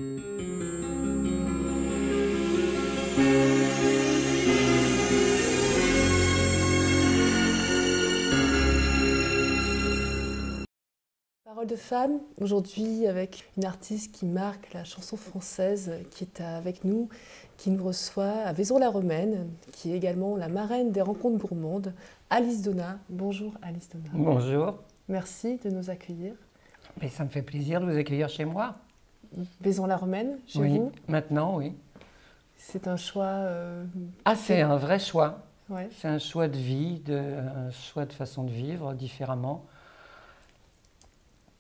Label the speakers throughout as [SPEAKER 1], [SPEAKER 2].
[SPEAKER 1] Parole de femme, aujourd'hui avec une artiste qui marque la chanson française, qui est avec nous, qui nous reçoit à Vaison-la-Romaine, qui est également la marraine des rencontres gourmandes, Alice Donat. Bonjour Alice Donat.
[SPEAKER 2] Bonjour.
[SPEAKER 1] Merci de nous accueillir.
[SPEAKER 2] Mais ça me fait plaisir de vous accueillir chez moi.
[SPEAKER 1] Vaison-la-Romaine, chez
[SPEAKER 2] oui,
[SPEAKER 1] vous?
[SPEAKER 2] Maintenant, oui.
[SPEAKER 1] C'est un choix...
[SPEAKER 2] c'est un vrai choix.
[SPEAKER 1] Ouais.
[SPEAKER 2] C'est un choix de vie, un choix de façon de vivre différemment.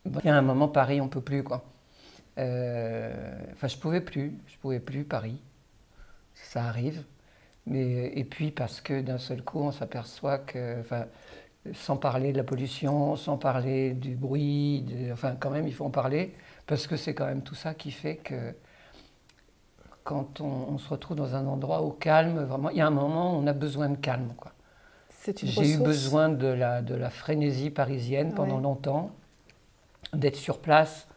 [SPEAKER 2] Il y a un moment, Paris, on ne peut plus, quoi. Je pouvais plus, Paris. Ça arrive. Et puis, parce que d'un seul coup, on s'aperçoit que, sans parler de la pollution, sans parler du bruit, quand même, il faut en parler, parce que c'est quand même tout ça qui fait que quand on se retrouve dans un endroit au calme, vraiment, il y a un moment où on a besoin de calme, quoi. J'ai eu besoin de la frénésie parisienne pendant longtemps, d'être sur place,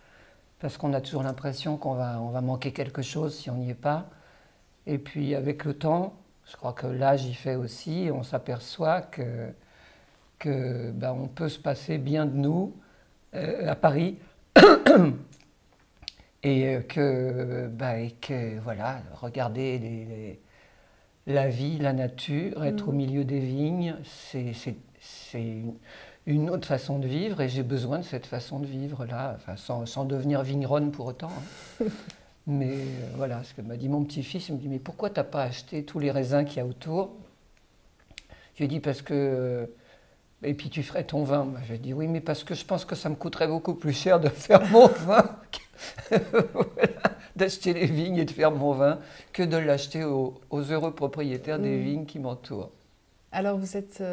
[SPEAKER 2] parce qu'on a toujours l'impression qu'on va manquer quelque chose si on n'y est pas. Et puis avec le temps, je crois que l'âge y fait aussi, on s'aperçoit on peut se passer bien de nous à Paris et que voilà, regarder la vie, la nature, être au milieu des vignes, c'est une autre façon de vivre, et j'ai besoin de cette façon de vivre là, sans devenir vigneronne pour autant. Hein. Mais voilà, ce que m'a dit mon petit-fils, il me dit: mais pourquoi tu n'as pas acheté tous les raisins qu'il y a autour? Je lui ai dit: parce que... et puis tu ferais ton vin. Je lui ai dit: oui, mais parce que je pense que ça me coûterait beaucoup plus cher de faire mon vin, d'acheter les vignes et de faire mon vin, que de l'acheter aux heureux propriétaires des vignes qui m'entourent.
[SPEAKER 1] Alors vous êtes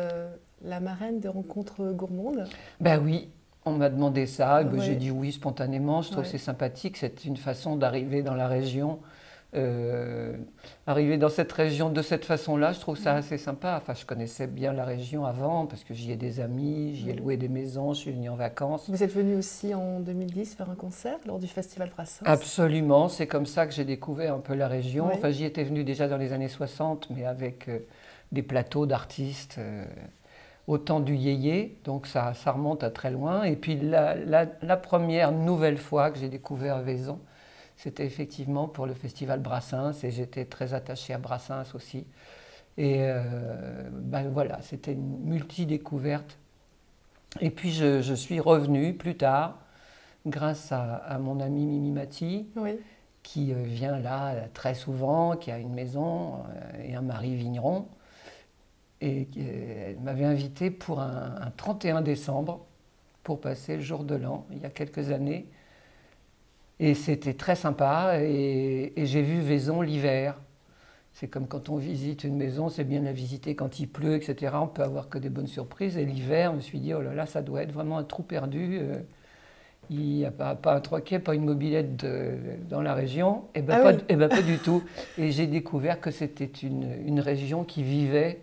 [SPEAKER 1] la marraine des rencontres gourmandes?
[SPEAKER 2] Ben oui. On m'a demandé ça, j'ai dit oui spontanément, je trouve que c'est sympathique, c'est une façon d'arriver dans la région, arriver dans cette région de cette façon-là, je trouve ça assez sympa. Je connaissais bien la région avant, parce que j'y ai des amis, j'y ai loué des maisons, je suis venue en vacances.
[SPEAKER 1] Vous êtes venu aussi en 2010 faire un concert lors du Festival Brassens?
[SPEAKER 2] Absolument, c'est comme ça que j'ai découvert un peu la région. J'y étais venue déjà dans les années 60, mais avec des plateaux d'artistes. Au temps du yéyé, donc ça remonte à très loin. Et puis la première nouvelle fois que j'ai découvert Vaison, c'était effectivement pour le festival Brassens, et j'étais très attachée à Brassens aussi. Et voilà, c'était une multi-découverte. Et puis je suis revenue plus tard, grâce à mon ami Mimi Mati, qui vient là très souvent, qui a une maison et un mari vigneron. Et elle m'avait invité pour un 31 décembre pour passer le jour de l'an, il y a quelques années. Et c'était très sympa, et j'ai vu Vaison l'hiver. C'est comme quand on visite une maison, c'est bien de la visiter quand il pleut, etc. On peut avoir que des bonnes surprises. Et l'hiver, je me suis dit: oh là là, ça doit être vraiment un trou perdu. Il n'y a pas un troquet, pas une mobilette dans la région. Et pas du tout. Et j'ai découvert que c'était une région qui vivait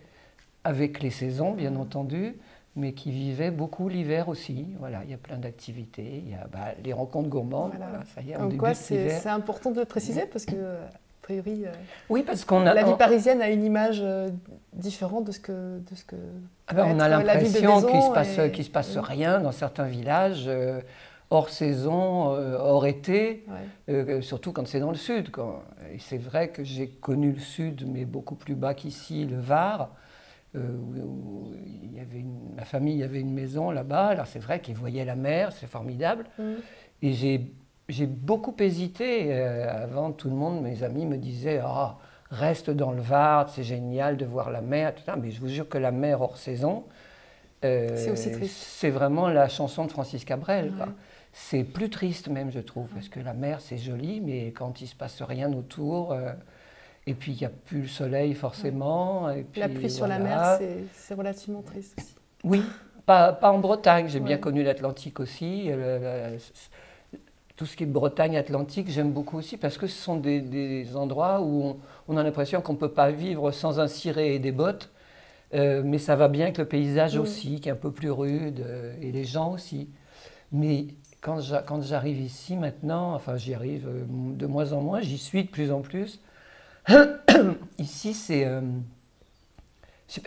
[SPEAKER 2] avec les saisons, bien entendu, mais qui vivait beaucoup l'hiver aussi. Voilà, il y a plein d'activités, il y a les rencontres gourmandes, voilà, ça y est, on débute l'hiver.
[SPEAKER 1] C'est important de le préciser, parce que, a priori,
[SPEAKER 2] oui, parce qu'on a,
[SPEAKER 1] la vie parisienne a une image différente de ce que
[SPEAKER 2] on a l'impression qu'il se passe rien dans certains villages, hors saison, hors été, surtout quand c'est dans le sud. Et c'est vrai que j'ai connu le sud, mais beaucoup plus bas qu'ici, le Var, où ma famille avait une maison là-bas. Alors c'est vrai qu'ils voyaient la mer, c'est formidable. Et j'ai beaucoup hésité. Avant, tout le monde, mes amis me disaient: ah, reste dans le Var, c'est génial de voir la mer, tout ça. Mais je vous jure que la mer hors saison,
[SPEAKER 1] c'est aussi triste.
[SPEAKER 2] C'est vraiment la chanson de Francis Cabrel. C'est plus triste même, je trouve, parce que la mer, c'est joli, mais quand il ne se passe rien autour... Et puis, il n'y a plus le soleil, forcément. Et puis,
[SPEAKER 1] la pluie sur la mer, c'est relativement triste aussi.
[SPEAKER 2] Oui, pas en Bretagne. J'ai bien connu l'Atlantique aussi. Tout ce qui est Bretagne, Atlantique, j'aime beaucoup aussi, parce que ce sont des endroits où on a l'impression qu'on ne peut pas vivre sans un ciré et des bottes. Mais ça va bien avec le paysage aussi, qui est un peu plus rude, et les gens aussi. Mais quand j'arrive ici maintenant, enfin j'y arrive de moins en moins, j'y suis de plus en plus. Ici, c'est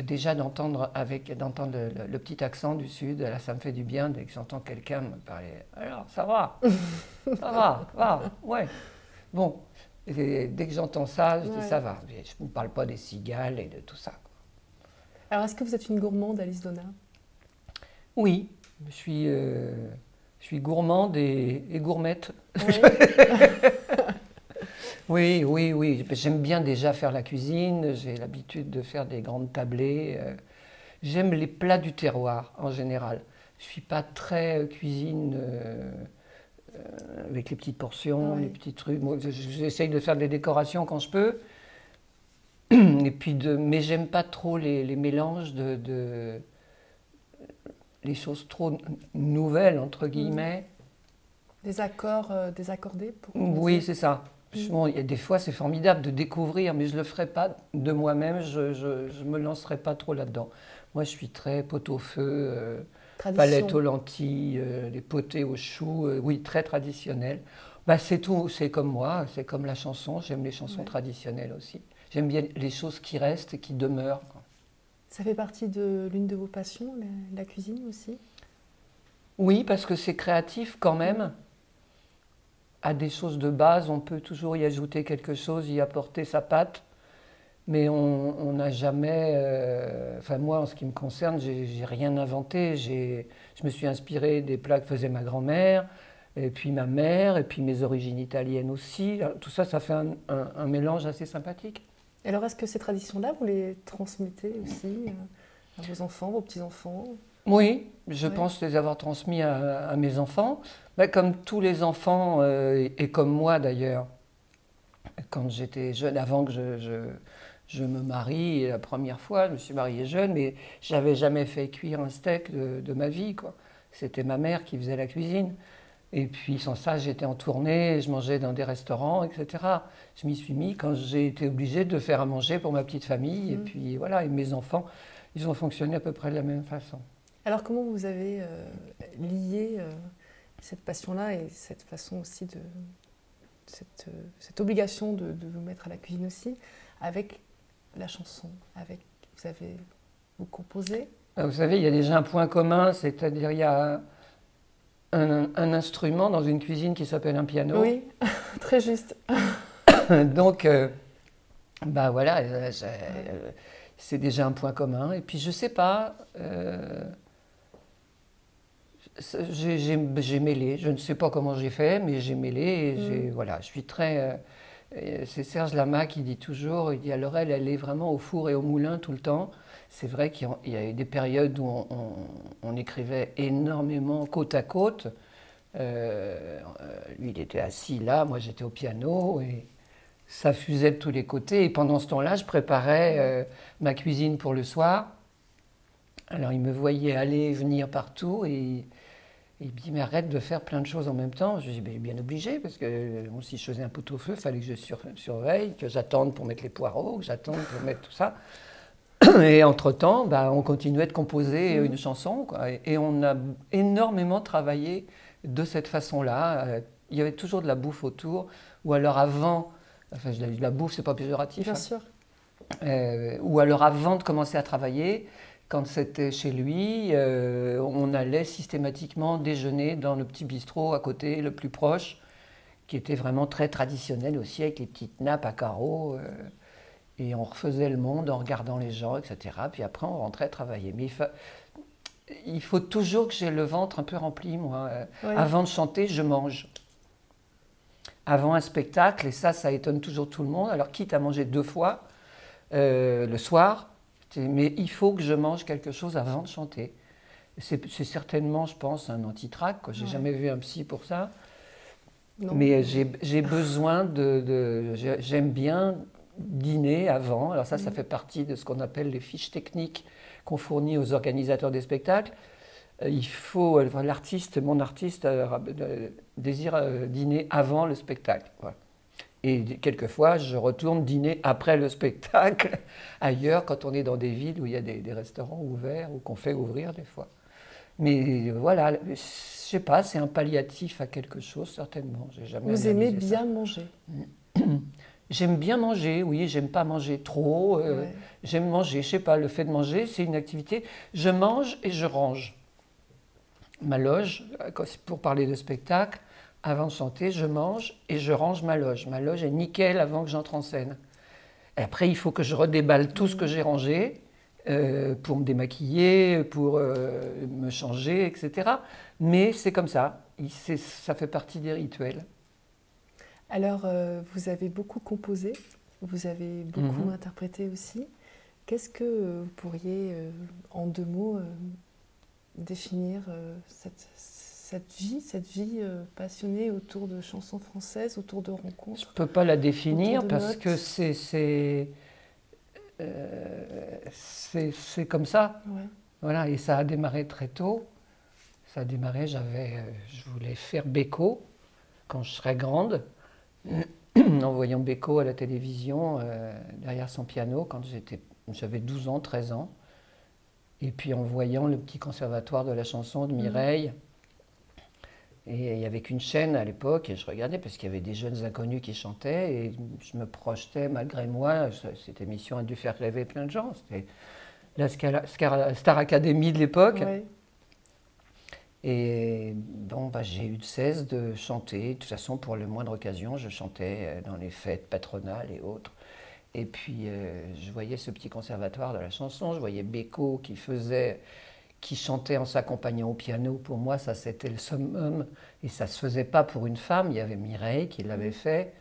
[SPEAKER 2] déjà d'entendre le petit accent du Sud, là, ça me fait du bien dès que j'entends quelqu'un me parler. Alors, ça va, ouais. Bon, et dès que j'entends ça, je dis ça va. Je ne me parle pas des cigales et de tout ça.
[SPEAKER 1] Alors, est-ce que vous êtes une gourmande, Alice Donat?
[SPEAKER 2] Oui, je suis gourmande et gourmette. Oui. Oui. J'aime bien déjà faire la cuisine, j'ai l'habitude de faire des grandes tablées. J'aime les plats du terroir en général. Je ne suis pas très cuisine avec les petites portions, les petits trucs. Moi, j'essaye de faire des décorations quand je peux. Et puis mais j'aime pas trop les mélanges les choses trop nouvelles, entre guillemets.
[SPEAKER 1] Des accords désaccordés pour
[SPEAKER 2] Oui, c'est ça. Bon, il y a des fois, c'est formidable de découvrir, mais je ne le ferai pas de moi-même, je ne me lancerai pas trop là-dedans. Moi, je suis très pot-au-feu, palette aux lentilles, les potées aux choux, oui, très traditionnel. Bah, c'est tout, c'est comme moi, c'est comme la chanson, j'aime les chansons traditionnelles aussi. J'aime bien les choses qui restent et qui demeurent.
[SPEAKER 1] Ça fait partie de l'une de vos passions, la cuisine aussi?
[SPEAKER 2] Oui, parce que c'est créatif quand même. À des choses de base, on peut toujours y ajouter quelque chose, y apporter sa patte, mais on n'a jamais... Enfin moi, en ce qui me concerne, j'ai rien inventé. Je me suis inspiré des plats que faisait ma grand-mère, et puis ma mère, et puis mes origines italiennes aussi. Tout ça, ça fait un mélange assez sympathique.
[SPEAKER 1] Alors est-ce que ces traditions-là, vous les transmettez aussi à vos enfants, vos petits-enfants?
[SPEAKER 2] Oui, je pense les avoir transmis à mes enfants. Comme tous les enfants, et comme moi d'ailleurs, quand j'étais jeune, avant que je me marie, la première fois, je me suis mariée jeune, mais je n'avais jamais fait cuire un steak de ma vie, quoi. C'était ma mère qui faisait la cuisine. Et puis sans ça, j'étais en tournée, je mangeais dans des restaurants, etc. Je m'y suis mis quand j'ai été obligée de faire à manger pour ma petite famille. Et puis voilà, et mes enfants, ils ont fonctionné à peu près de la même façon.
[SPEAKER 1] Alors comment vous avez lié cette passion-là et cette façon aussi cette obligation de vous mettre à la cuisine aussi avec la chanson, vous composez?
[SPEAKER 2] Vous savez, il y a déjà un point commun, c'est-à-dire il y a un instrument dans une cuisine qui s'appelle un piano.
[SPEAKER 1] Oui, très juste.
[SPEAKER 2] Donc, bah voilà, c'est déjà un point commun. Et puis je sais pas, j'ai mêlé, je ne sais pas comment j'ai fait, mais j'ai mêlé et voilà, je suis très... c'est Serge Lama qui dit toujours, il dit alors elle est vraiment au four et au moulin tout le temps. C'est vrai qu'il y a eu des périodes où on écrivait énormément côte à côte. Lui, il était assis là, moi j'étais au piano et ça fusait de tous les côtés. Et pendant ce temps-là, je préparais ma cuisine pour le soir. Alors il me voyait aller et venir partout et il me dit mais arrête de faire plein de choses en même temps. Je lui dis bien obligé parce que bon, si je faisais un pot-au-feu, il fallait que je surveille, que j'attende pour mettre les poireaux, que j'attende pour mettre tout ça. Et entre-temps, bah, on continuait de composer une chanson, quoi. Et on a énormément travaillé de cette façon-là. Il y avait toujours de la bouffe autour, ou alors avant, enfin la bouffe c'est pas péjoratif.
[SPEAKER 1] Bien sûr.
[SPEAKER 2] Ou alors avant de commencer à travailler, quand c'était chez lui, on allait systématiquement déjeuner dans le petit bistrot à côté, le plus proche, qui était vraiment très traditionnel aussi, avec les petites nappes à carreaux. Et on refaisait le monde en regardant les gens, etc. Puis après, on rentrait travailler. Mais il faut toujours que j'ai le ventre un peu rempli, moi. Oui. Avant de chanter, je mange. Avant un spectacle, et ça étonne toujours tout le monde. Alors, quitte à manger 2 fois le soir, mais il faut que je mange quelque chose avant de chanter. C'est certainement, je pense, un antitrac. Je n'ai jamais vu un psy pour ça. Non. Mais j'ai besoin j'aime bien dîner avant. Alors ça fait partie de ce qu'on appelle les fiches techniques qu'on fournit aux organisateurs des spectacles. Il faut, mon artiste désire dîner avant le spectacle. Voilà. Et quelquefois, je retourne dîner après le spectacle, ailleurs, quand on est dans des villes où il y a des restaurants ouverts ou qu'on fait ouvrir des fois. Mais voilà, sais pas, c'est un palliatif à quelque chose, certainement. J'ai jamais
[SPEAKER 1] Vous aimez
[SPEAKER 2] analysé ça.
[SPEAKER 1] bien manger?
[SPEAKER 2] J'aime bien manger, oui, j'aime pas manger trop.
[SPEAKER 1] Ouais.
[SPEAKER 2] J'aime manger, je sais pas, le fait de manger, c'est une activité. Je mange et je range. Ma loge, pour parler de spectacle, avant de chanter, je mange et je range ma loge. Ma loge est nickel avant que j'entre en scène. Et après, il faut que je redéballe tout ce que j'ai rangé pour me démaquiller, pour me changer, etc. Mais c'est comme ça, ça fait partie des rituels.
[SPEAKER 1] Alors, vous avez beaucoup composé, vous avez beaucoup interprété aussi. Qu'est-ce que vous pourriez, en 2 mots, définir cette vie passionnée autour de chansons françaises, autour de rencontres?
[SPEAKER 2] Je ne peux pas la définir parce
[SPEAKER 1] notes.
[SPEAKER 2] que c'est comme ça.
[SPEAKER 1] Ouais.
[SPEAKER 2] Voilà, et ça a démarré très tôt. Ça a démarré, je voulais faire Beko quand je serais grande, en voyant Beko à la télévision, derrière son piano, quand j'avais 12 ans, 13 ans. Et puis en voyant le petit conservatoire de la chanson de Mireille. Et il y avait qu'une chaîne à l'époque, et je regardais parce qu'il y avait des jeunes inconnus qui chantaient, et je me projetais malgré moi. Cette émission a dû faire rêver plein de gens. C'était la Star Academy de l'époque.
[SPEAKER 1] Ouais.
[SPEAKER 2] Et bon, bah, j'ai eu de cesse de chanter. De toute façon, pour la moindre occasion, je chantais dans les fêtes patronales et autres. Et puis, je voyais ce petit conservatoire de la chanson, je voyais Beko qui chantait en s'accompagnant au piano. Pour moi, ça, c'était le summum. Et ça ne se faisait pas pour une femme. Il y avait Mireille qui l'avait fait,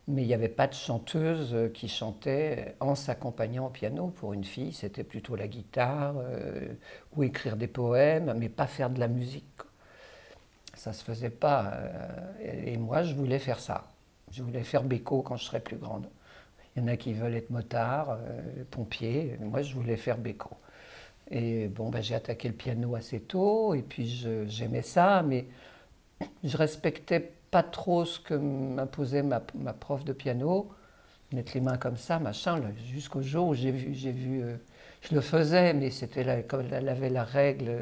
[SPEAKER 2] mais il n'y avait pas de chanteuse qui chantait en s'accompagnant au piano. Pour une fille, c'était plutôt la guitare ou écrire des poèmes, mais pas faire de la musique. Ça ne se faisait pas. Et moi, je voulais faire ça. Je voulais faire Beko quand je serais plus grande. Il y en a qui veulent être motards, pompiers. Moi, je voulais faire Beko. Et bon, ben, j'ai attaqué le piano assez tôt, et puis j'aimais ça, mais je respectais pas trop ce que m'imposait ma prof de piano, mettre les mains comme ça, machin, jusqu'au jour où j'ai vu je le faisais, mais c'était là, comme elle avait la règle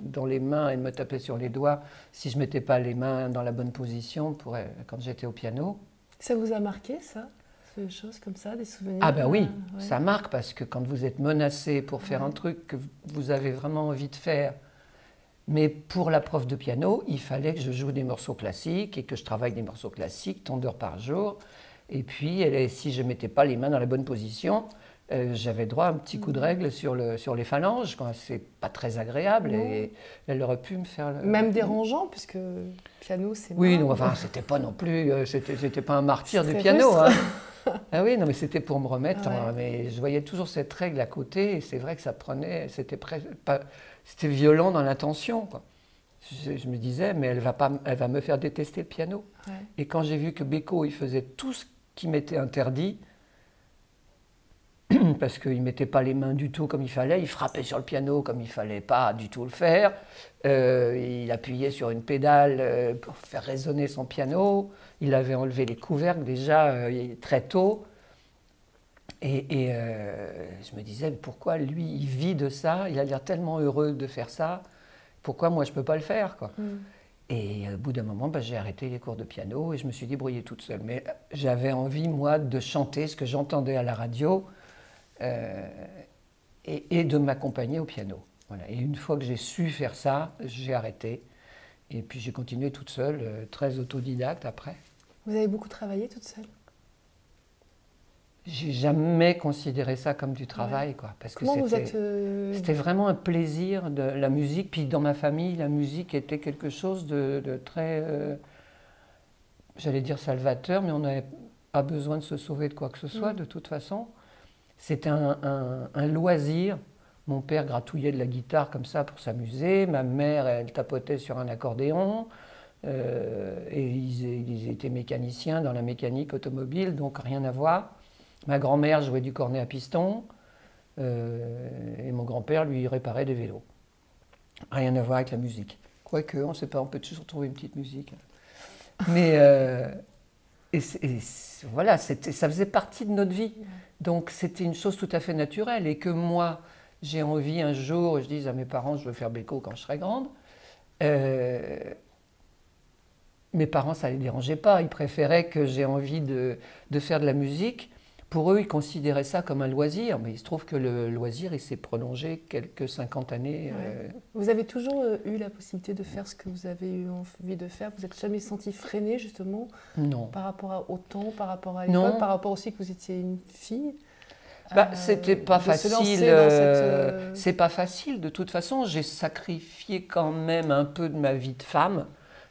[SPEAKER 2] dans les mains, elle me tapait sur les doigts si je mettais pas les mains dans la bonne position quand j'étais au piano.
[SPEAKER 1] Ça vous a marqué, ça? Des choses comme ça, des souvenirs?
[SPEAKER 2] Ah ben oui,
[SPEAKER 1] ouais.
[SPEAKER 2] ça marque parce que quand vous êtes menacé pour faire un truc que vous avez vraiment envie de faire, mais pour la prof de piano, il fallait que je joue des morceaux classiques et que je travaille des morceaux classiques, tant d'heures par jour. Et puis, si je ne mettais pas les mains dans la bonne position, j'avais droit à un petit coup de règle sur les phalanges. C'est pas très agréable et elle aurait pu me faire...
[SPEAKER 1] Même dérangeant, puisque piano, c'est...
[SPEAKER 2] Oui, non, enfin, c'était pas non plus... J'étais pas un martyr du piano. Hein. Ah oui, non, mais c'était pour me remettre. Mais je voyais toujours cette règle à côté et c'est vrai que ça prenait... C'était violent dans l'intention, quoi. Je me disais, mais elle va me faire détester le piano. Ouais. Et quand j'ai vu que Beko, il faisait tout ce qui m'était interdit, parce qu'il ne mettait pas les mains du tout comme il fallait, il frappait sur le piano comme il ne fallait pas du tout le faire, il appuyait sur une pédale pour faire résonner son piano, il avait enlevé les couvercles déjà très tôt, et je me disais, pourquoi lui, il vit de ça, il a l'air tellement heureux de faire ça, pourquoi moi je ne peux pas le faire, quoi. Et au bout d'un moment, j'ai arrêté les cours de piano et je me suis débrouillée toute seule. Mais j'avais envie, moi, de chanter ce que j'entendais à la radio, et de m'accompagner au piano. Voilà. Et une fois que j'ai su faire ça, j'ai arrêté. Et puis j'ai continué toute seule, très autodidacte après.
[SPEAKER 1] Vous avez beaucoup travaillé toute seule?
[SPEAKER 2] J'ai jamais considéré ça comme du travail, quoi. Parce que c'était vraiment un plaisir de la musique. Puis dans ma famille, la musique était quelque chose de très, j'allais dire salvateur, mais on n'avait pas besoin de se sauver de quoi que ce soit, de toute façon. C'était un loisir. Mon père gratouillait de la guitare comme ça pour s'amuser. Ma mère, elle tapotait sur un accordéon. Et ils étaient mécaniciens dans la mécanique automobile, donc rien à voir. Ma grand-mère jouait du cornet à piston. Et mon grand-père, lui, réparait des vélos. Rien à voir avec la musique. Quoique, on ne sait pas, on peut toujours trouver une petite musique. Mais... voilà, ça faisait partie de notre vie. Donc c'était une chose tout à fait naturelle. Et que moi, j'ai envie un jour, je dise à mes parents, je veux faire Beko quand je serai grande, Mes parents, ça ne les dérangeait pas. Ils préféraient que j'ai envie de faire de la musique. Pour eux, ils considéraient ça comme un loisir. Mais il se trouve que le loisir, il s'est prolongé quelques 50 années.
[SPEAKER 1] Ouais. Vous avez toujours eu la possibilité de faire ce que vous avez eu envie de faire? Vous n'êtes jamais senti freiné, justement?
[SPEAKER 2] Non.
[SPEAKER 1] Par rapport au temps, par rapport à l'époque, par rapport aussi que vous étiez une fille?
[SPEAKER 2] C'était pas facile. C'est pas facile. De toute façon, j'ai sacrifié quand même un peu de ma vie de femme.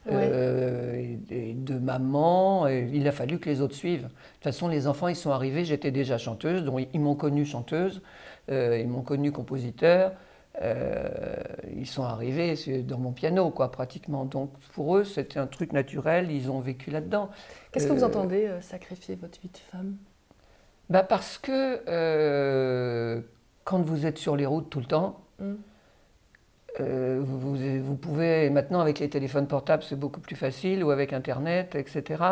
[SPEAKER 2] Et de maman, et il a fallu que les autres suivent. De toute façon, les enfants, ils sont arrivés, j'étais déjà chanteuse, donc ils m'ont connue chanteuse, ils m'ont connue compositeur, ils sont arrivés dans mon piano, quoi, pratiquement. Donc pour eux, c'était un truc naturel, ils ont vécu là-dedans.
[SPEAKER 1] Qu'est-ce que vous entendez sacrifier votre vie de femme?
[SPEAKER 2] Parce que quand vous êtes sur les routes tout le temps, vous pouvez, maintenant avec les téléphones portables c'est beaucoup plus facile, ou avec internet, etc.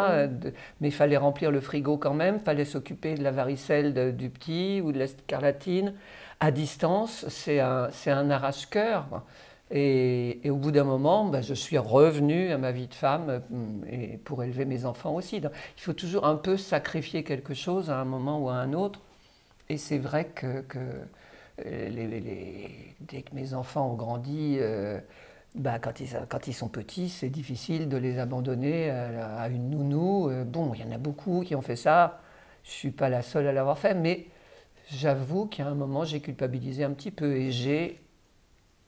[SPEAKER 2] Mais il fallait remplir le frigo quand même, il fallait s'occuper de la varicelle du petit ou de la scarlatine. À distance, c'est un arrache-cœur. Et au bout d'un moment, je suis revenue à ma vie de femme et pour élever mes enfants aussi. Donc, il faut toujours un peu sacrifier quelque chose à un moment ou à un autre. Et c'est vrai que dès que mes enfants ont grandi, quand ils sont petits, c'est difficile de les abandonner à une nounou. Bon, il y en a beaucoup qui ont fait ça. Je ne suis pas la seule à l'avoir fait, mais j'avoue qu'à un moment, j'ai culpabilisé un petit peu et j'ai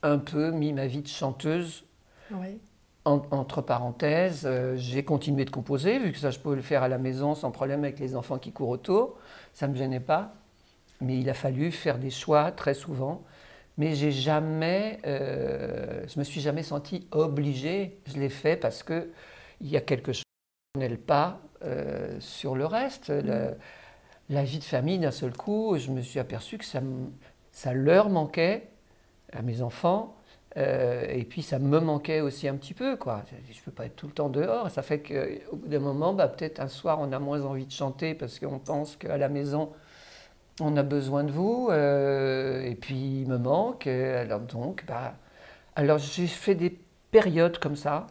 [SPEAKER 2] un peu mis ma vie de chanteuse entre parenthèses. J'ai continué de composer, vu que ça, je pouvais le faire à la maison sans problème avec les enfants qui courent autour. Ça ne me gênait pas. Mais il a fallu faire des choix très souvent. Mais je me suis jamais sentie obligée. Je l'ai fait parce qu'il y a quelque chose qui ne pas sur le reste. La vie de famille, d'un seul coup, je me suis aperçue que ça leur manquait à mes enfants. Et puis ça me manquait aussi un petit peu, quoi. Je ne peux pas être tout le temps dehors. Ça fait qu'au bout d'un moment, peut-être un soir, on a moins envie de chanter parce qu'on pense qu'à la maison, on a besoin de vous, et puis il me manque. Alors j'ai fait des périodes comme ça.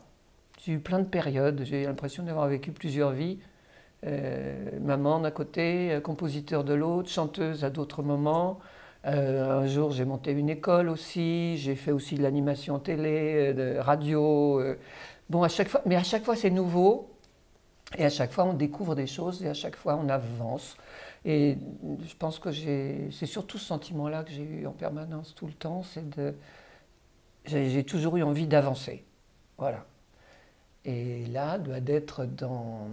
[SPEAKER 2] J'ai eu plein de périodes. J'ai l'impression d'avoir vécu plusieurs vies. Maman d'un côté, compositeur de l'autre, chanteuse à d'autres moments. Un jour, j'ai monté une école aussi. J'ai fait aussi de l'animation télé, de radio. Bon, à chaque fois, c'est nouveau. Et à chaque fois, on découvre des choses et à chaque fois, on avance. Et je pense que c'est surtout ce sentiment-là que j'ai eu en permanence tout le temps, j'ai toujours eu envie d'avancer. Voilà. Et là, d'être dans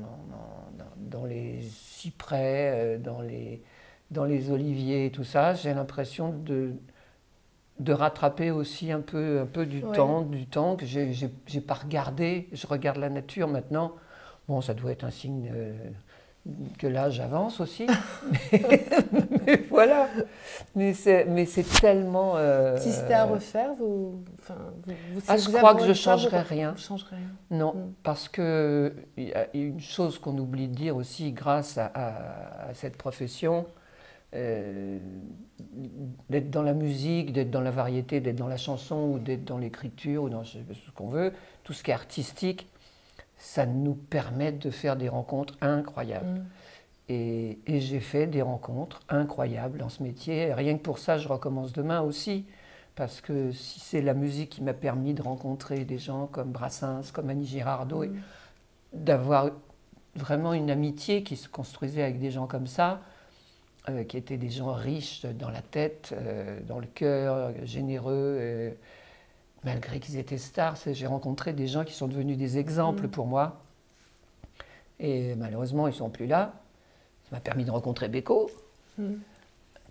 [SPEAKER 2] les cyprès, dans les oliviers et tout ça, j'ai l'impression de rattraper aussi un peu du temps que j'ai pas regardé. Je regarde la nature maintenant. Bon, ça doit être un signe que l'âge avance aussi, mais voilà. Mais c'est tellement.
[SPEAKER 1] Si c'était à refaire,
[SPEAKER 2] je crois que je ne changerais rien.
[SPEAKER 1] Vous changerez rien.
[SPEAKER 2] Non, parce qu'il y a une chose qu'on oublie de dire aussi grâce à cette profession, d'être dans la musique, d'être dans la variété, d'être dans la chanson ou d'être dans l'écriture ou dans ce qu'on veut, tout ce qui est artistique, ça nous permet de faire des rencontres incroyables. Et j'ai fait des rencontres incroyables dans ce métier. Rien que pour ça, je recommence demain aussi. Parce que si c'est la musique qui m'a permis de rencontrer des gens comme Brassens, comme Annie Girardot, d'avoir vraiment une amitié qui se construisait avec des gens comme ça, qui étaient des gens riches dans la tête, dans le cœur, généreux, malgré qu'ils étaient stars, j'ai rencontré des gens qui sont devenus des exemples pour moi. Et malheureusement, ils ne sont plus là. Ça m'a permis de rencontrer Beko.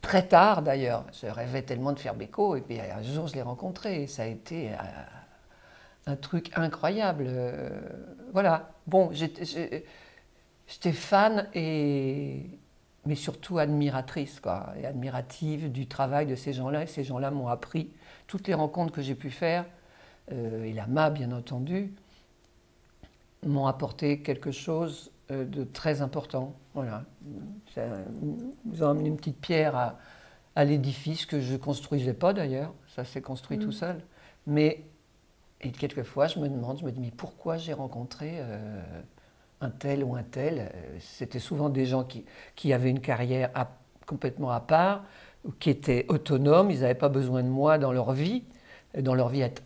[SPEAKER 2] Très tard d'ailleurs. Je rêvais tellement de faire Beko. Et puis un jour, je l'ai rencontré. Et ça a été un truc incroyable. Voilà. Bon, j'étais fan, mais surtout admiratrice, quoi, et admirative du travail de ces gens-là. Et ces gens-là m'ont appris. Toutes les rencontres que j'ai pu faire, et la MA bien entendu, m'ont apporté quelque chose de très important. Voilà. Ils ont amené une petite pierre à l'édifice que je ne construisais pas d'ailleurs. Ça s'est construit tout seul. Mais Et quelquefois, je me dis, mais pourquoi j'ai rencontré un tel ou un tel? C'était souvent des gens qui avaient une carrière complètement à part, qui étaient autonomes, ils n'avaient pas besoin de moi dans leur vie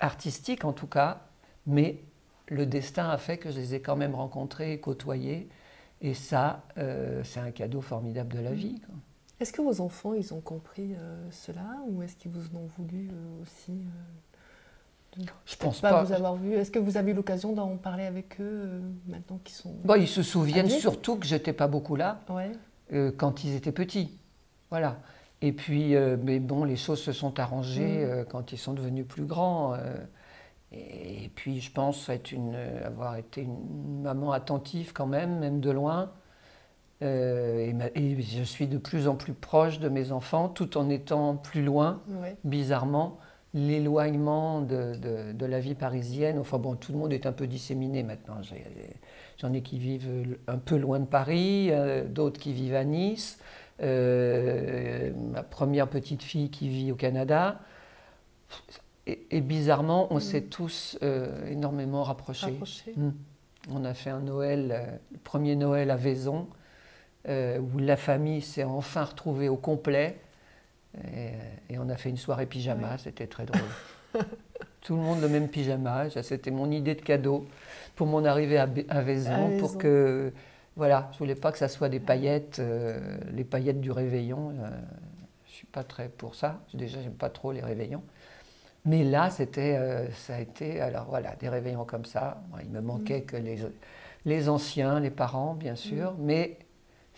[SPEAKER 2] artistique en tout cas, mais le destin a fait que je les ai quand même rencontrés et côtoyés, et ça, c'est un cadeau formidable de la vie, quoi.
[SPEAKER 1] Est-ce que vos enfants, ils ont compris cela, ou est-ce qu'ils vous ont voulu aussi
[SPEAKER 2] je pense pas
[SPEAKER 1] vous avoir vu? Est-ce que vous avez eu l'occasion d'en parler avec eux maintenant qu'ils sont
[SPEAKER 2] bon, ils se souviennent
[SPEAKER 1] adultes?
[SPEAKER 2] surtout que j'étais pas beaucoup là
[SPEAKER 1] Ouais.
[SPEAKER 2] quand ils étaient petits. Voilà. Et puis, mais bon, les choses se sont arrangées quand ils sont devenus plus grands. Et puis, je pense avoir été une maman attentive quand même de loin. Et je suis de plus en plus proche de mes enfants, tout en étant plus loin,
[SPEAKER 1] Ouais.
[SPEAKER 2] bizarrement. L'éloignement de la vie parisienne, enfin bon, tout le monde est un peu disséminé maintenant. J'en ai qui vivent un peu loin de Paris, d'autres qui vivent à Nice, ma première petite fille qui vit au Canada. Et bizarrement, on s'est tous énormément rapprochés. On a fait un Noël, le premier Noël à Vaison, où la famille s'est enfin retrouvée au complet. Et on a fait une soirée pyjama, ouais. C'était très drôle. Tout le monde le même pyjama, c'était mon idée de cadeau pour mon arrivée à Vaison, pour que, voilà, je voulais pas que ça soit des paillettes, les paillettes du réveillon. Je suis pas très pour ça, déjà j'aime pas trop les réveillons. Mais là, ça a été, alors voilà, des réveillons comme ça. Bon, il me manquait que les anciens, les parents, bien sûr, mais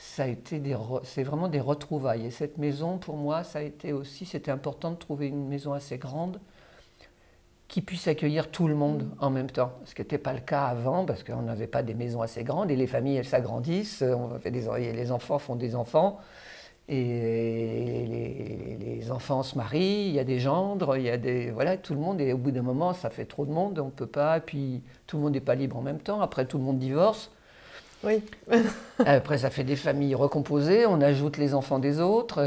[SPEAKER 2] ça a été c'est vraiment des retrouvailles. Et cette maison, pour moi, c'était important de trouver une maison assez grande qui puisse accueillir tout le monde en même temps. Ce qui n'était pas le cas avant, parce qu'on n'avait pas des maisons assez grandes, et les familles, elles s'agrandissent, les enfants font des enfants, et les enfants se marient, il y a des gendres, voilà, tout le monde, et au bout d'un moment, ça fait trop de monde, on ne peut pas, et puis tout le monde n'est pas libre en même temps, après tout le monde divorce.
[SPEAKER 1] Oui.
[SPEAKER 2] Après, ça fait des familles recomposées, on ajoute les enfants des autres,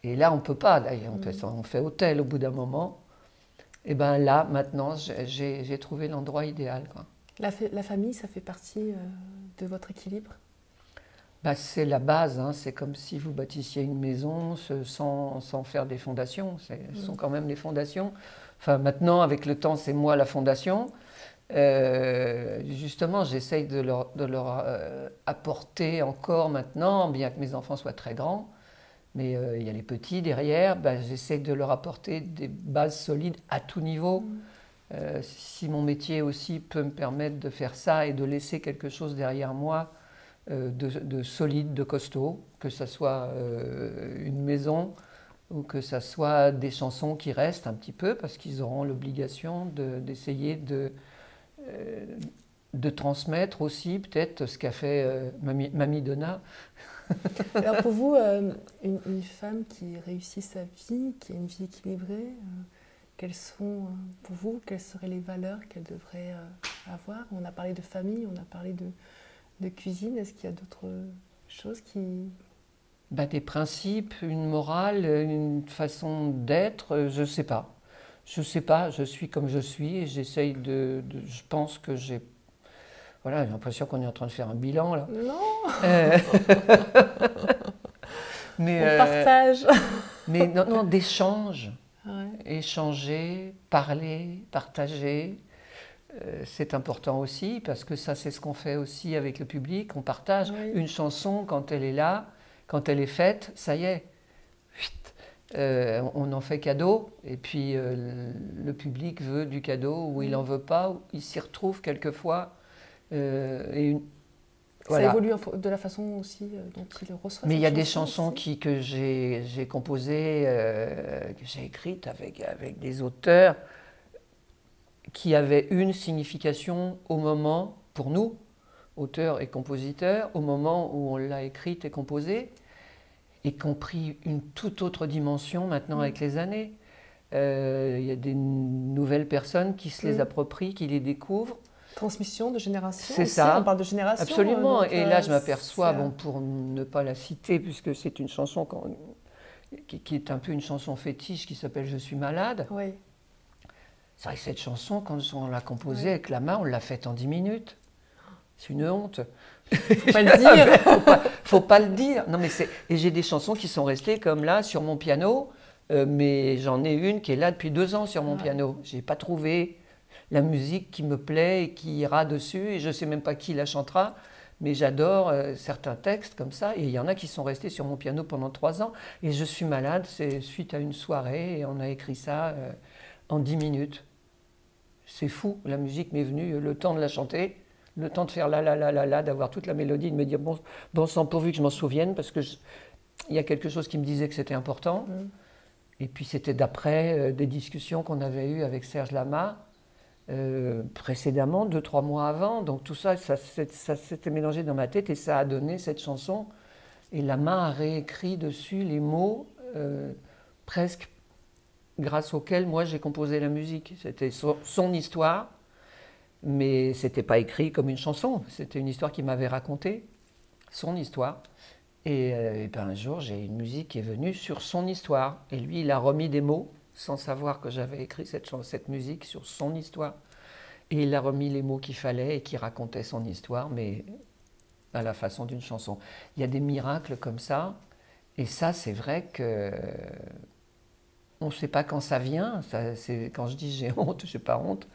[SPEAKER 2] et là, on ne peut pas, d'ailleurs, on fait hôtel au bout d'un moment. Et bien là, maintenant, j'ai trouvé l'endroit idéal, quoi.
[SPEAKER 1] La famille, ça fait partie de votre équilibre?
[SPEAKER 2] Bah, c'est la base, hein. C'est comme si vous bâtissiez une maison sans faire des fondations. Ce sont quand même les fondations. Enfin, maintenant, avec le temps, c'est moi la fondation. Justement, j'essaye de leur apporter encore maintenant, bien que mes enfants soient très grands, mais il y a les petits derrière, j'essaie de leur apporter des bases solides à tout niveau. Si mon métier aussi peut me permettre de faire ça et de laisser quelque chose derrière moi de solide, de costaud, que ce soit une maison ou que ce soit des chansons qui restent un petit peu, parce qu'ils auront l'obligation d'essayer de transmettre aussi peut-être ce qu'a fait Mamie Donna.
[SPEAKER 1] Alors pour vous, une femme qui réussit sa vie, qui a une vie équilibrée, pour vous, quelles seraient les valeurs qu'elle devrait avoir? On a parlé de famille, on a parlé de cuisine. Est-ce qu'il y a d'autres choses qui...
[SPEAKER 2] Des principes, une morale, une façon d'être, je ne sais pas. Je ne sais pas, je suis comme je suis et j'essaye je pense que j'ai... Voilà, j'ai l'impression qu'on est en train de faire un bilan, là.
[SPEAKER 1] Non Mais, on partage.
[SPEAKER 2] Mais non, d'échange.
[SPEAKER 1] Ouais.
[SPEAKER 2] Échanger, parler, partager. C'est important aussi, parce que ça, c'est ce qu'on fait aussi avec le public. On partage une chanson quand elle est là, quand elle est faite, ça y est. On en fait cadeau, et puis le public veut du cadeau, ou il n'en veut pas, ou il s'y retrouve quelquevoir.
[SPEAKER 1] Ça évolue de la façon aussi dont il reçoit.
[SPEAKER 2] Mais il y a des chansons que j'ai composées, que j'ai écrites avec des auteurs qui avaient une signification au moment, pour nous, auteurs et compositeurs, au moment où on l'a écrite et composée, et qui ont pris une toute autre dimension maintenant avec les années. Il y a des nouvelles personnes qui se les approprient, qui les découvrent.
[SPEAKER 1] Transmission de génération.
[SPEAKER 2] C'est ça.
[SPEAKER 1] On parle de génération.
[SPEAKER 2] Absolument. Et là, je m'aperçois, pour ne pas la citer, puisque c'est une chanson qui est un peu une chanson fétiche qui s'appelle « Je suis malade ».
[SPEAKER 1] Oui.
[SPEAKER 2] C'est vrai que cette chanson, quand on l'a composée avec la main, on l'a faite en 10 minutes. C'est une honte.
[SPEAKER 1] Faut pas le dire.
[SPEAKER 2] Faut pas le dire. Non, mais et j'ai des chansons qui sont restées comme là sur mon piano, mais j'en ai une qui est là depuis 2 ans sur mon piano. J'ai pas trouvé la musique qui me plaît et qui ira dessus, et je sais même pas qui la chantera, mais j'adore certains textes comme ça, et il y en a qui sont restés sur mon piano pendant 3 ans, et je suis malade, c'est suite à une soirée, et on a écrit ça en 10 minutes. C'est fou, la musique m'est venue, le temps de la chanter, le temps de faire la, d'avoir toute la mélodie, de me dire bon sang, pourvu que je m'en souvienne, parce que il y a quelque chose qui me disait que c'était important. Et puis c'était d'après des discussions qu'on avait eues avec Serge Lama, précédemment, 2-3 mois avant. Donc tout ça s'était mélangé dans ma tête et ça a donné cette chanson. Et Lama a réécrit dessus les mots presque grâce auxquels moi j'ai composé la musique. C'était son histoire, mais c'était pas écrit comme une chanson. C'était une histoire qu'il m'avait racontée, son histoire. Et ben un jour, j'ai une musique qui est venue sur son histoire. Et lui, il a remis des mots, sans savoir que j'avais écrit cette musique sur son histoire. Et il a remis les mots qu'il fallait et qui racontaient son histoire, mais à la façon d'une chanson. Il y a des miracles comme ça. Et ça, c'est vrai que on ne sait pas quand ça vient. Quand je dis j'ai honte, je n'ai pas honte.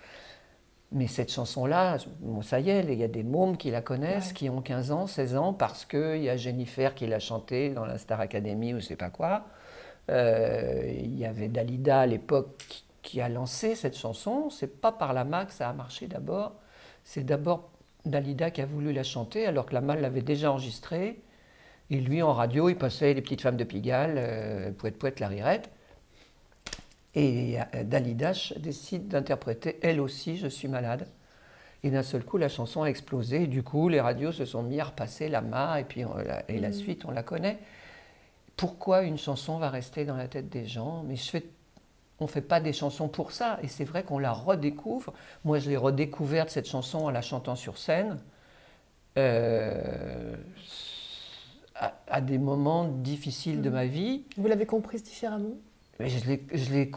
[SPEAKER 2] Mais cette chanson-là, bon, ça y est, il y a des mômes qui la connaissent, qui ont 15 ans, 16 ans, parce qu'il y a Jennifer qui l'a chantée dans la Star Academy ou je ne sais pas quoi. Il y avait Dalida à l'époque qui a lancé cette chanson. C'est pas par Lama que ça a marché d'abord. C'est d'abord Dalida qui a voulu la chanter, alors que Lama l'avait déjà enregistrée. Et lui, en radio, il passait Les Petites Femmes de Pigalle, Pouette Pouette, la Rirette. Et Dalida décide d'interpréter elle aussi Je suis malade. Et d'un seul coup, la chanson a explosé. Et du coup, les radios se sont mis à repasser Lama, et puis la suite, on la connaît. Pourquoi une chanson va rester dans la tête des gens? Mais on ne fait pas des chansons pour ça. Et c'est vrai qu'on la redécouvre. Moi, je l'ai redécouverte, cette chanson, en la chantant sur scène, à des moments difficiles de ma vie.
[SPEAKER 1] Vous l'avez comprise différemment?
[SPEAKER 2] Mais je l'ai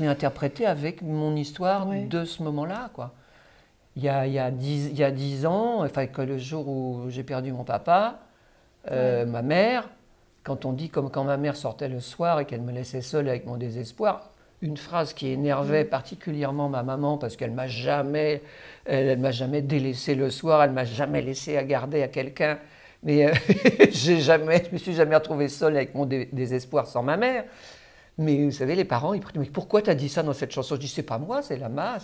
[SPEAKER 2] interprétée avec mon histoire de ce moment-là, quoi. Il y a 10 ans, enfin, que le jour où j'ai perdu mon papa, ma mère, quand on dit comme quand ma mère sortait le soir et qu'elle me laissait seule avec mon désespoir, une phrase qui énervait particulièrement ma maman parce qu'elle m'a jamais délaissé le soir, elle m'a jamais laissé à garder à quelqu'un, mais je me suis jamais retrouvée seule avec mon désespoir sans ma mère. Mais vous savez, les parents, ils prenaient, mais pourquoi tu as dit ça dans cette chanson? Je dis, c'est pas moi, c'est Lama.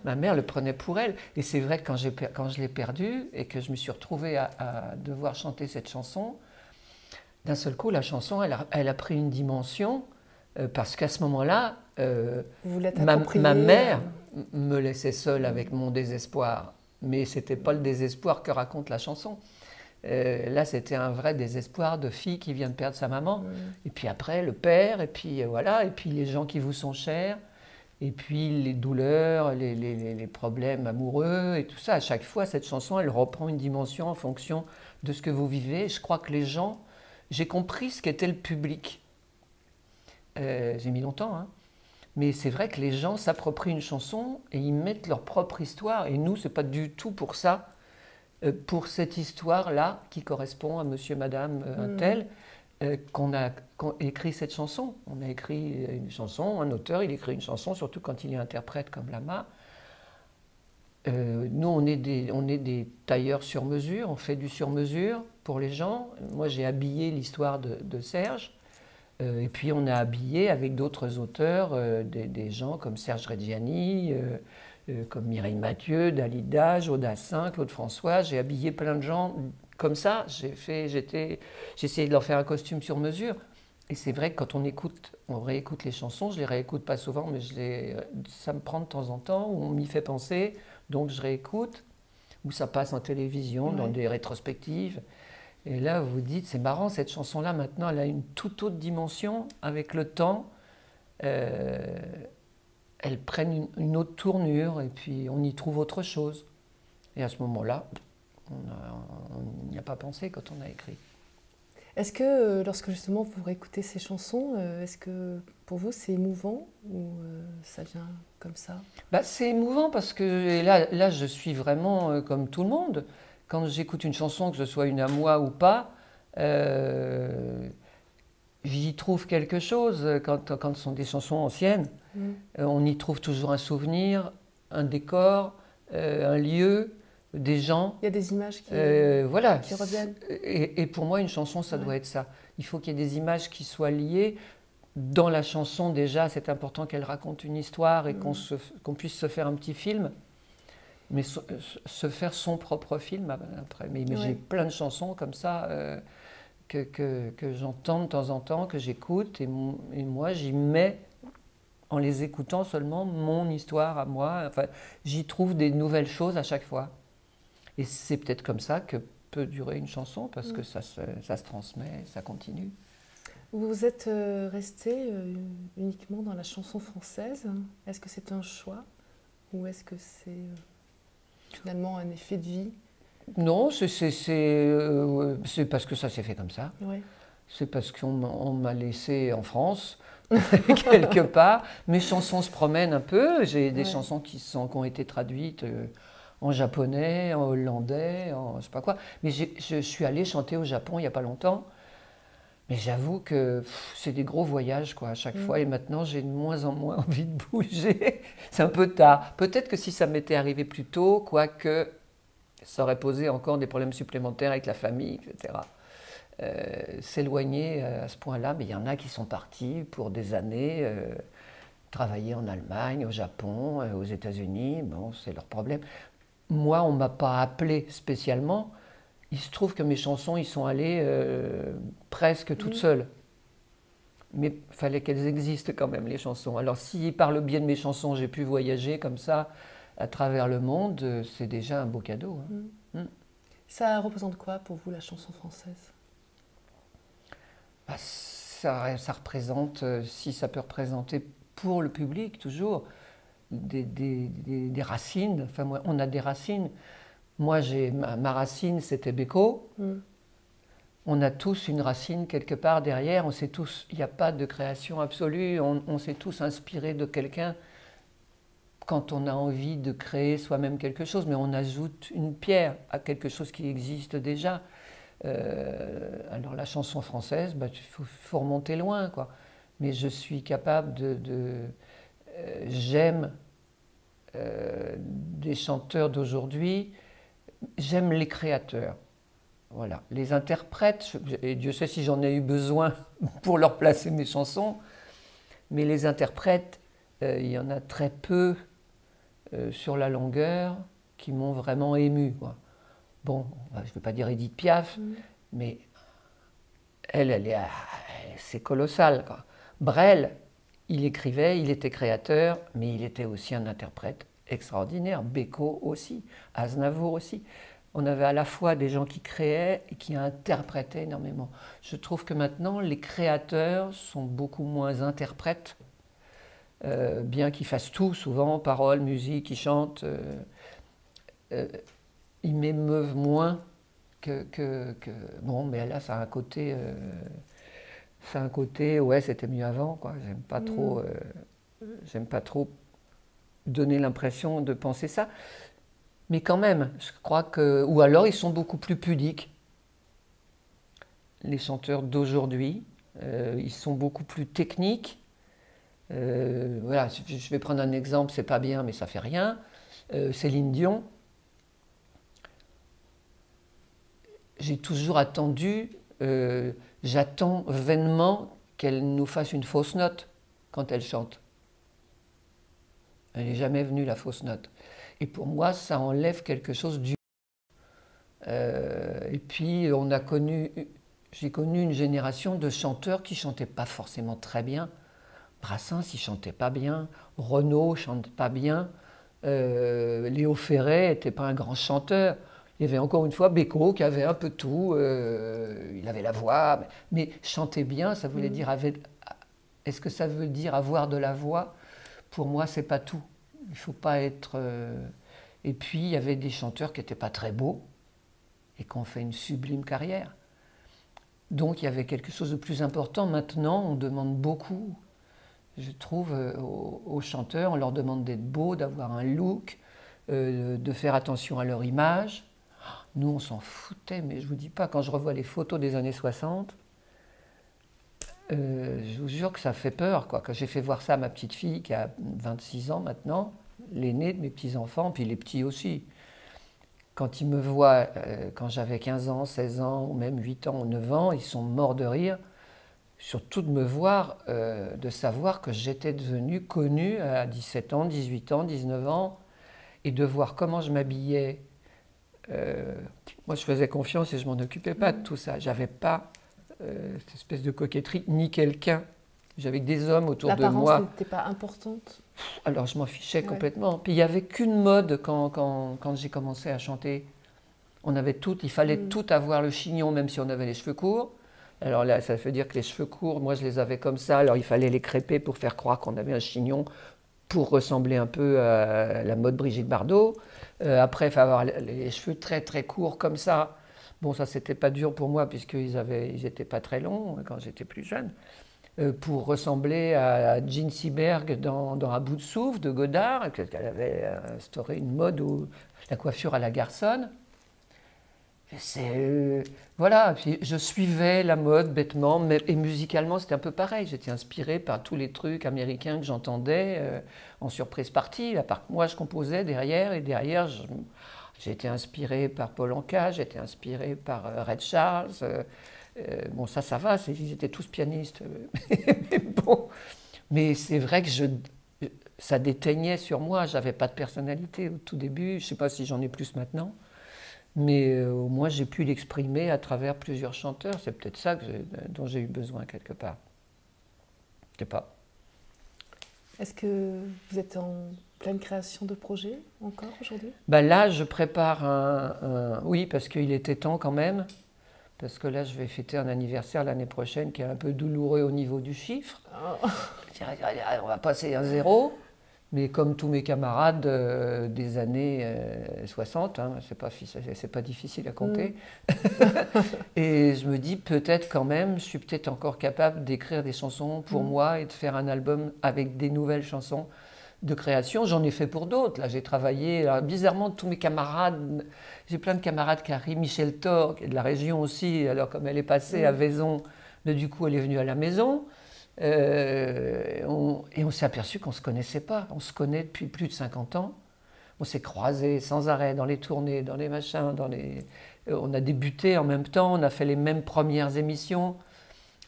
[SPEAKER 2] Ma mère le prenait pour elle. Et c'est vrai que quand je l'ai perdue et que je me suis retrouvée à devoir chanter cette chanson, d'un seul coup, la chanson, elle a pris une dimension, parce qu'à ce moment-là, ma mère me laissait seule avec mon désespoir. Mais ce n'était pas le désespoir que raconte la chanson. Là, c'était un vrai désespoir de fille qui vient de perdre sa maman. Et puis après, le père, et puis voilà, et puis les gens qui vous sont chers, et puis les douleurs, les problèmes amoureux, et tout ça. À chaque fois, cette chanson, elle reprend une dimension en fonction de ce que vous vivez. Je crois que les gens... J'ai compris ce qu'était le public. J'ai mis longtemps, hein. Mais c'est vrai que les gens s'approprient une chanson et ils mettent leur propre histoire. Et nous, ce n'est pas du tout pour ça. Pour cette histoire-là, qui correspond à monsieur, madame, un tel, qu'on a écrit cette chanson. On a écrit une chanson, un auteur, il écrit une chanson, surtout quand il est interprète comme Lama. Nous, on est des tailleurs sur mesure, on fait du sur mesure pour les gens. Moi, j'ai habillé l'histoire de Serge, et puis on a habillé avec d'autres auteurs, des gens comme Serge Reggiani, comme Mireille Mathieu, Dalida, Jodassin, Claude François. J'ai habillé plein de gens comme ça. J'ai essayé de leur faire un costume sur mesure. Et c'est vrai que quand on réécoute les chansons, je les réécoute pas souvent, mais ça me prend de temps en temps, où on m'y fait penser, donc je réécoute, ou ça passe en télévision, dans des rétrospectives. Et là, vous vous dites, c'est marrant, cette chanson-là, maintenant, elle a une toute autre dimension. Avec le temps, elles prennent une autre tournure, et puis on y trouve autre chose. Et à ce moment-là, on n'y a pas pensé quand on a écrit.
[SPEAKER 1] Est-ce que lorsque justement vous réécoutez ces chansons, est-ce que pour vous c'est émouvant ou ça vient comme ça?
[SPEAKER 2] Bah, c'est émouvant parce que et là, je suis vraiment comme tout le monde. Quand j'écoute une chanson, que ce soit une à moi ou pas, euh, j'y trouve quelque chose. Quand ce sont des chansons anciennes, on y trouve toujours un souvenir, un décor, un lieu, des gens.
[SPEAKER 1] Il y a des images
[SPEAKER 2] Voilà.
[SPEAKER 1] qui reviennent.
[SPEAKER 2] Et pour moi, une chanson, ça
[SPEAKER 1] Ouais.
[SPEAKER 2] doit être ça. Il faut qu'il y ait des images qui soient liées. Dans la chanson, déjà, c'est important qu'elle raconte une histoire et qu'on puisse se faire un petit film, mais se faire son propre film après. Mais
[SPEAKER 1] Ouais.
[SPEAKER 2] j'ai plein de chansons comme ça que j'entends de temps en temps, que j'écoute, et moi, j'y mets, en les écoutant seulement, mon histoire à moi. Enfin, j'y trouve des nouvelles choses à chaque fois. Et c'est peut-être comme ça que peut durer une chanson, parce que ça se transmet, ça continue.
[SPEAKER 1] Vous êtes resté uniquement dans la chanson française. Est-ce que c'est un choix ou est-ce que c'est finalement un effet de vie?
[SPEAKER 2] Non, c'est parce que ça s'est fait comme ça.
[SPEAKER 1] Ouais.
[SPEAKER 2] C'est parce qu'on m'a laissé en France, quelque part. Mes chansons se promènent un peu. J'ai des chansons qui ont été traduites en japonais, en hollandais, en je sais pas quoi. Mais je suis allée chanter au Japon il n'y a pas longtemps. Mais j'avoue que c'est des gros voyages quoi, à chaque fois. Et maintenant, j'ai de moins en moins envie de bouger. C'est un peu tard. Peut-être que si ça m'était arrivé plus tôt, quoique ça aurait posé encore des problèmes supplémentaires avec la famille, etc. S'éloigner à ce point-là, mais il y en a qui sont partis pour des années, travailler en Allemagne, au Japon, aux États-Unis. Bon, c'est leur problème. Moi, on ne m'a pas appelé spécialement. Il se trouve que mes chansons, ils sont allées presque toutes seules. Mais il fallait qu'elles existent quand même, les chansons. Alors si par le biais de mes chansons, j'ai pu voyager comme ça à travers le monde, c'est déjà un beau cadeau. Hein.
[SPEAKER 1] Ça représente quoi pour vous, la chanson française?
[SPEAKER 2] Bah, ça représente, si ça peut représenter pour le public toujours, des racines. Enfin, moi, on a des racines. Moi, ma racine, c'était Beko. On a tous une racine quelque part derrière. On sait tous, il n'y a pas de création absolue. On s'est tous inspirés de quelqu'un quand on a envie de créer soi-même quelque chose. Mais on ajoute une pierre à quelque chose qui existe déjà. Alors la chanson française, bah, faut remonter loin, quoi. Mais je suis capable j'aime des chanteurs d'aujourd'hui, j'aime les créateurs. Voilà. Les interprètes, et Dieu sait si j'en ai eu besoin pour leur placer mes chansons, mais les interprètes, il y en a très peu sur la longueur qui m'ont vraiment ému, quoi. Bon, je ne vais pas dire Édith Piaf, mais c'est colossal, quoi. Brel, il écrivait, il était créateur, mais il était aussi un interprète extraordinaire. Beko aussi, Aznavour aussi. On avait à la fois des gens qui créaient et qui interprétaient énormément. Je trouve que maintenant, les créateurs sont beaucoup moins interprètes, bien qu'ils fassent tout, souvent, paroles, musique, ils chantent. Ils m'émeuvent moins Bon, mais là, ça a un côté... ouais, c'était mieux avant, quoi. J'aime pas trop donner l'impression de penser ça. Mais quand même, je crois que... Ou alors, ils sont beaucoup plus pudiques. Les chanteurs d'aujourd'hui, ils sont beaucoup plus techniques. Voilà, je vais prendre un exemple, c'est pas bien, mais ça fait rien. Céline Dion. J'ai toujours attendu, j'attends vainement qu'elle nous fasse une fausse note quand elle chante. Elle n'est jamais venue, la fausse note. Et pour moi, ça enlève quelque chose du... et puis, j'ai connu une génération de chanteurs qui ne chantaient pas forcément très bien. Brassens, il ne chantait pas bien. Renaud ne chante pas bien. Léo Ferré n'était pas un grand chanteur. Il y avait encore une fois Beko qui avait un peu tout. Il avait la voix, mais chanter bien, ça voulait dire... Est-ce que ça veut dire avoir de la voix? Pour moi, c'est pas tout. Il ne faut pas être... Et puis, il y avait des chanteurs qui n'étaient pas très beaux et qui ont fait une sublime carrière. Donc il y avait quelque chose de plus important. Maintenant, on demande beaucoup, je trouve, aux chanteurs. On leur demande d'être beaux, d'avoir un look, de faire attention à leur image. Nous, on s'en foutait, mais je ne vous dis pas, quand je revois les photos des années 60, je vous jure que ça fait peur, quoi. Quand j'ai fait voir ça à ma petite fille qui a 26 ans maintenant, l'aîné de mes petits-enfants, puis les petits aussi. Quand ils me voient, quand j'avais 15 ans, 16 ans, ou même 8 ans ou 9 ans, ils sont morts de rire, surtout de me voir, de savoir que j'étais devenue connue à 17 ans, 18 ans, 19 ans, et de voir comment je m'habillais. Moi, je faisais confiance et je m'en occupais pas de tout ça. J'avais pas cette espèce de coquetterie, ni quelqu'un. J'avais que des hommes autour de moi.
[SPEAKER 1] L'apparence n'était pas importante?
[SPEAKER 2] Alors, je m'en fichais complètement. Puis, il n'y avait qu'une mode quand j'ai commencé à chanter. On avait tout, il fallait tout avoir le chignon, même si on avait les cheveux courts. Alors là, ça veut dire que les cheveux courts, moi, je les avais comme ça. Alors, il fallait les crêper pour faire croire qu'on avait un chignon, pour ressembler un peu à la mode Brigitte Bardot. Après, il fallait avoir les cheveux très, très courts comme ça. Bon, ça, c'était pas dur pour moi, puisqu'ils n'étaient pas très longs quand j'étais plus jeune. Pour ressembler à Jean Seberg dans À bout de souffle de Godard, qu'elle avait instauré une mode où la coiffure à la garçonne. Voilà, puis je suivais la mode bêtement, et musicalement c'était un peu pareil. J'étais inspirée par tous les trucs américains que j'entendais en surprise partie. Moi je composais derrière, et derrière j'ai été inspirée par Paul Anka, j'ai été inspirée par Ray Charles. Bon, ça va, ils étaient tous pianistes. Mais bon, mais c'est vrai que ça déteignait sur moi. J'avais pas de personnalité au tout début. Je sais pas si j'en ai plus maintenant. Mais au moins, j'ai pu l'exprimer à travers plusieurs chanteurs. C'est peut-être ça dont j'ai eu besoin quelque part. Je sais pas.
[SPEAKER 1] Est-ce que vous êtes en pleine création de projets encore aujourd'hui?
[SPEAKER 2] Ben là, je prépare Oui, parce qu'il était temps quand même. Parce que là, je vais fêter un anniversaire l'année prochaine qui est un peu douloureux au niveau du chiffre. Oh. On va passer un 0. Mais comme tous mes camarades des années 60, hein, c'est pas difficile à compter. Et je me dis peut-être quand même, je suis peut-être encore capable d'écrire des chansons pour moi et de faire un album avec des nouvelles chansons de création. J'en ai fait pour d'autres. Là, j'ai travaillé, alors, bizarrement, tous mes camarades, j'ai plein de camarades qui arrivent, Michel Thor, qui est de la région aussi, alors comme elle est passée à Vaison, du coup elle est venue à la maison. Et on s'est aperçu qu'on ne se connaissait pas. On se connaît depuis plus de 50 ans. On s'est croisés sans arrêt dans les tournées, dans les machins, on a débuté en même temps, on a fait les mêmes premières émissions.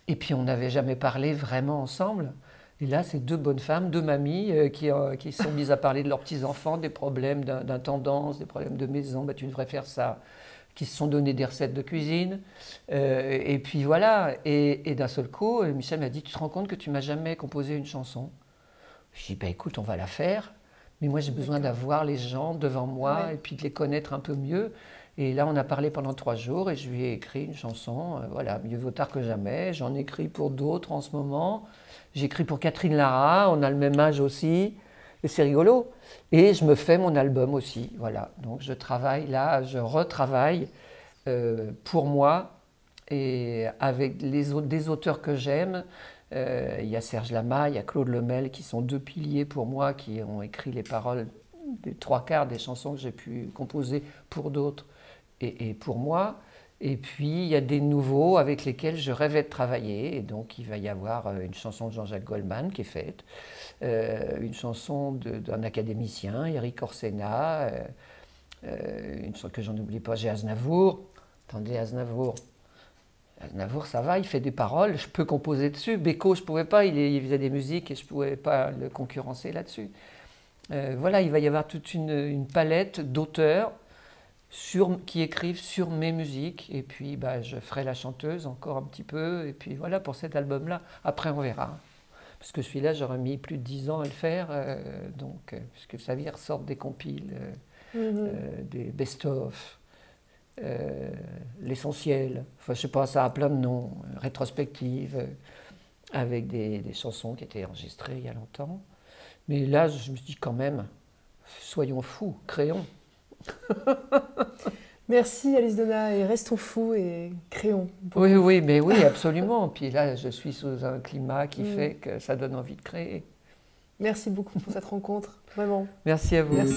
[SPEAKER 2] Et puis on n'avait jamais parlé vraiment ensemble. Et là, c'est deux bonnes femmes, deux mamies qui se sont mises à parler de leurs petits-enfants, des problèmes d'intendance, des problèmes de maison. Bah, tu devrais faire ça. Qui se sont donné des recettes de cuisine. Et puis voilà. Et d'un seul coup, Michel m'a dit, tu te rends compte que tu m'as jamais composé une chanson? Je dis, bah, écoute, on va la faire. Mais moi, j'ai besoin d'avoir les gens devant moi et puis de les connaître un peu mieux. Et là, on a parlé pendant 3 jours et je lui ai écrit une chanson. Voilà, mieux vaut tard que jamais. J'en écris pour d'autres en ce moment. J'écris pour Catherine Lara, on a le même âge aussi. Et c'est rigolo. Et je me fais mon album aussi. Voilà. Donc je travaille là, je retravaille pour moi et avec des auteurs que j'aime. Il y a Serge Lama, il y a Claude Lemel qui sont 2 piliers pour moi, qui ont écrit les paroles des 3/4 des chansons que j'ai pu composer pour d'autres et pour moi. Et puis il y a des nouveaux avec lesquels je rêvais de travailler. Et donc il va y avoir une chanson de Jean-Jacques Goldman qui est faite, une chanson d'un académicien, Eric Orsena, une chanson que j'en oublie pas, j'ai Aznavour. Attendez, Aznavour, ça va, il fait des paroles, je peux composer dessus. Beko, je ne pouvais pas, il faisait des musiques et je ne pouvais pas le concurrencer là-dessus. Voilà, il va y avoir toute une palette d'auteurs qui écrivent sur mes musiques. Et puis, bah, je ferai la chanteuse encore un petit peu. Et puis voilà, pour cet album-là. Après, on verra. Parce que celui-là, j'aurais mis plus de 10 ans à le faire. Puisque ça vient ressortir des compiles, des best-of. L'essentiel, enfin je sais pas, ça a plein de noms, rétrospective, avec des chansons qui étaient enregistrées il y a longtemps. Mais là, je me dis quand même, soyons fous, créons.
[SPEAKER 1] Merci Alice Donat, et restons fous et créons.
[SPEAKER 2] Oui, oui, mais oui, absolument. Puis là, je suis sous un climat qui fait que ça donne envie de créer.
[SPEAKER 1] Merci beaucoup pour cette rencontre, vraiment.
[SPEAKER 2] Merci à vous.
[SPEAKER 1] Merci.